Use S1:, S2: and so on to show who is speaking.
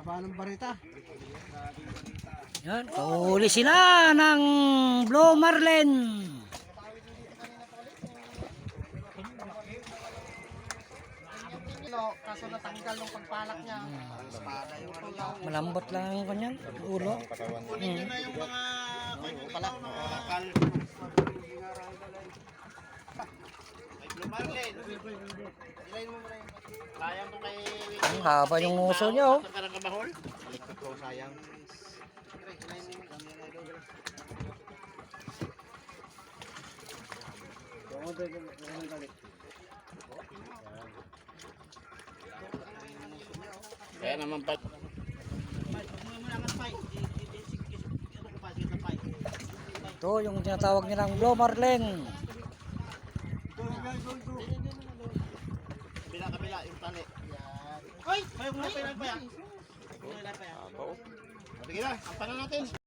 S1: Haba ng barita.
S2: Yan, kahuli sila ng Blue Marlin.
S1: Kaso natanggal ng pagpalak niya.
S2: Malambot lang ang kanyan, ulo.
S1: Yun na yung mga palak. Bakal. Blue Marlin. Ilayin mo muna yun. Sayang to kay...
S2: Ang haba yung uso niya, oh.
S1: Parang kamahol. Baliktad ko, sayang. Kaya naman pa.
S2: Ito yung tinatawag nilang Blue Marlin.
S1: Kabila yung tali. Hoy! May mga pinag pa yan. Sige na, ang natin.